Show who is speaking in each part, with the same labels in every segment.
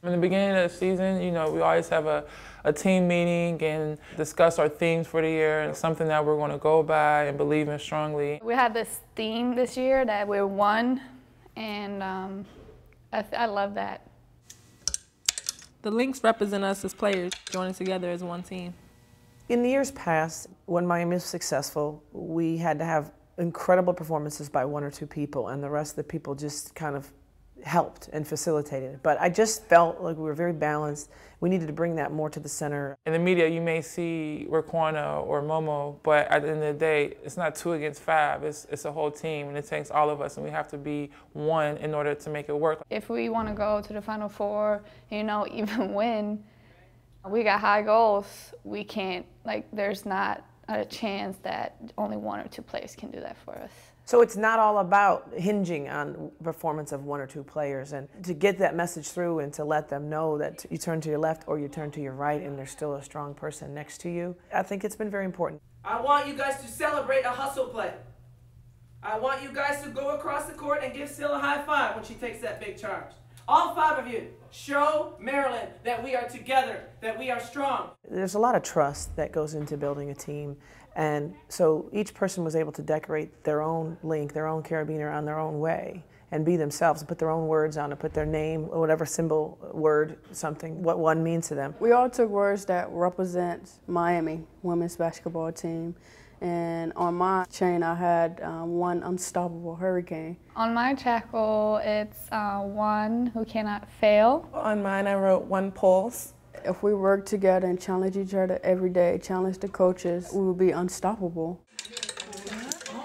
Speaker 1: In the beginning of the season, you know, we always have a team meeting and discuss our themes for the year and something that we're going to go by and believe in strongly.
Speaker 2: We had this theme this year that we're one, and I love that.
Speaker 3: The Lynx represent us as players, joining together as one team.
Speaker 4: In the years past, when Miami was successful, we had to have incredible performances by one or two people, and the rest of the people just kind of helped and facilitated it. But I just felt like we were very balanced. We needed to bring that more to the center.
Speaker 1: In the media, you may see Raquana or Momo, but at the end of the day, it's not 2 against 5. It's a whole team, and it takes all of us, and we have to be one in order to make it work.
Speaker 2: If we want to go to the Final Four, you know, even win, we got high goals. We can't, like, there's not a chance that only 1 or 2 players can do that for us.
Speaker 4: So it's not all about hinging on performance of 1 or 2 players, and to get that message through and to let them know that you turn to your left or you turn to your right and there's still a strong person next to you. I think it's been very important.
Speaker 5: I want you guys to celebrate a hustle play. I want you guys to go across the court and give Syl a high five when she takes that big charge. All 5 of you, show Maryland that we are together, that we are strong.
Speaker 4: There's a lot of trust that goes into building a team. And so each person was able to decorate their own link, their own carabiner on their own way and be themselves, put their own words on it, put their name, whatever symbol, word, something, what one means to them.
Speaker 6: We all took words that represent Miami women's basketball team. And on my chain, I had one unstoppable hurricane.
Speaker 2: On my tackle, it's one who cannot fail.
Speaker 3: On mine, I wrote one pulse.
Speaker 6: If we work together and challenge each other every day, challenge the coaches, we will be unstoppable.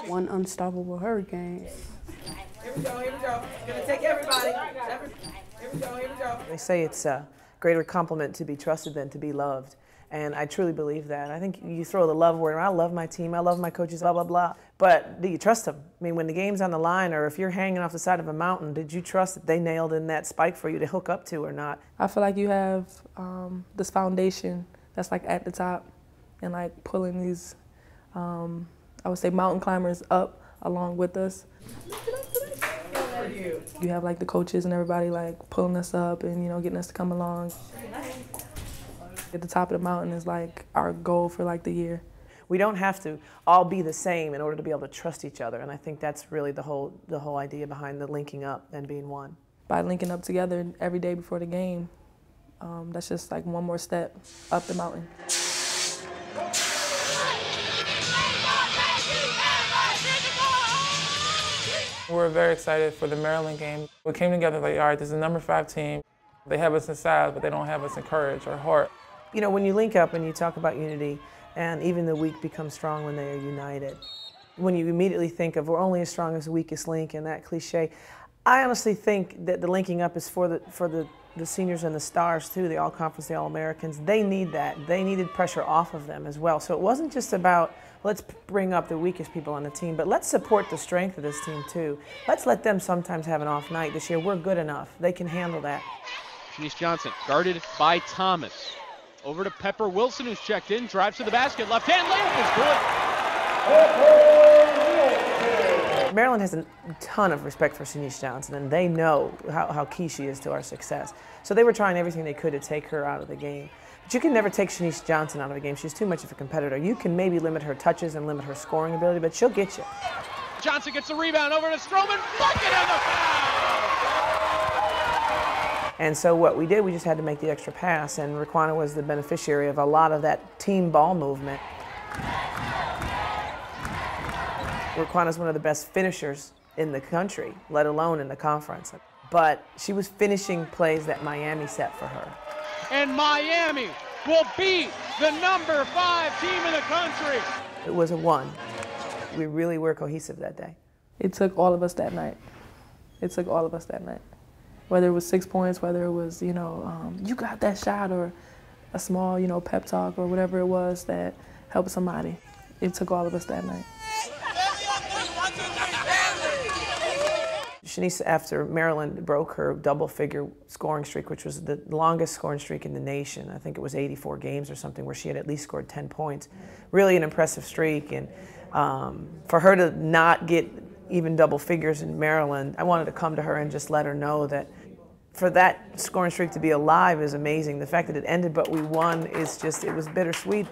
Speaker 6: One unstoppable hurricane.
Speaker 5: Here we go, here we go. Gonna take everybody. Here we go, here we go.
Speaker 4: They say it's a greater compliment to be trusted than to be loved. And I truly believe that. I think you throw the love word, I love my team, I love my coaches, blah, blah, blah. But do you trust them? I mean, when the game's on the line, or if you're hanging off the side of a mountain, did you trust that they nailed in that spike for you to hook up to or not?
Speaker 3: I feel like you have this foundation that's like at the top and like pulling these, I would say, mountain climbers up along with us. You have like the coaches and everybody like pulling us up and, you know, getting us to come along. At the top of the mountain is like our goal for like the year.
Speaker 4: We don't have to all be the same in order to be able to trust each other, and I think that's really the whole idea behind the linking up and being one.
Speaker 3: By linking up together every day before the game, that's just like one more step up the mountain.
Speaker 1: We're very excited for the Maryland game. We came together like, all right, this is a number 5 team. They have us in size, but they don't have us in courage or heart.
Speaker 4: You know, when you link up and you talk about unity, and even the weak become strong when they are united. When you immediately think of we're only as strong as the weakest link and that cliche, I honestly think that the linking up is for the seniors and the stars too, the all-conference, the all-Americans. They need that. They needed pressure off of them as well. So it wasn't just about let's bring up the weakest people on the team, but let's support the strength of this team too. Let's let them sometimes have an off night this year. We're good enough. They can handle that.
Speaker 7: Shanice Johnson guarded by Thomas. Over to Pepper Wilson, who's checked in, drives to the basket, left hand layup is good.
Speaker 4: Maryland has a ton of respect for Shanice Johnson, and they know how key she is to our success. So they were trying everything they could to take her out of the game. But you can never take Shanice Johnson out of a game. She's too much of a competitor. You can maybe limit her touches and limit her scoring ability, but she'll get you.
Speaker 7: Johnson gets the rebound over to Stroman, bucket and the foul!
Speaker 4: And so what we did, we just had to make the extra pass, and Raquana was the beneficiary of a lot of that team ball movement. Raquana's one of the best finishers in the country, let alone in the conference. But she was finishing plays that Miami set for her.
Speaker 7: And Miami will beat the number 5 team in the country.
Speaker 4: It was a 1. We really were cohesive that day.
Speaker 3: It took all of us that night. It took all of us that night. Whether it was 6 points, whether it was, you know, you got that shot, or a small, you know, pep talk or whatever it was that helped somebody. It took all of us that night.
Speaker 4: Shanice, after Maryland broke her double-figure scoring streak, which was the longest scoring streak in the nation, I think it was 84 games or something, where she had at least scored 10 points. Really an impressive streak, and for her to not get even double figures in Maryland, I wanted to come to her and just let her know that for that scoring streak to be alive is amazing. The fact that it ended but we won is just, it was bittersweet.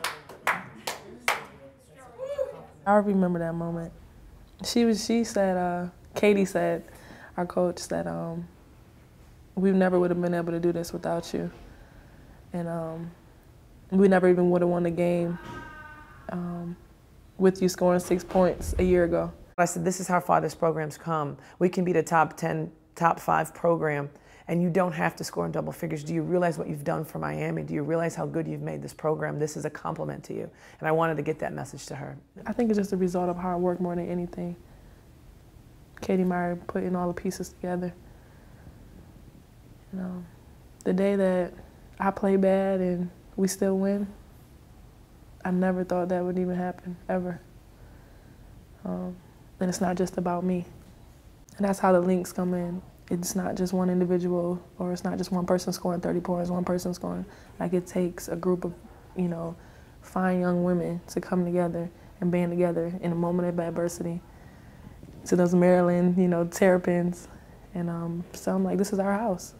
Speaker 3: I remember that moment. She said, Katie said, our coach said, we never would have been able to do this without you. And we never even would have won the game with you scoring 6 points a year ago.
Speaker 4: I said, this is how far this program's come. We can beat a top 10, top 5 program, and you don't have to score in double figures. Do you realize what you've done for Miami? Do you realize how good you've made this program? This is a compliment to you. And I wanted to get that message to her.
Speaker 3: I think it's just a result of hard work more than anything. Katie Meyer putting all the pieces together. You know, the day that I play bad and we still win, I never thought that would even happen, ever. And it's not just about me. And that's how the links come in. It's not just one individual, or it's not just one person scoring 30 points, one person scoring. Like, it takes a group of, you know, fine young women to come together and band together in a moment of adversity. To those Maryland, you know, Terrapins. And so I'm like, this is our house.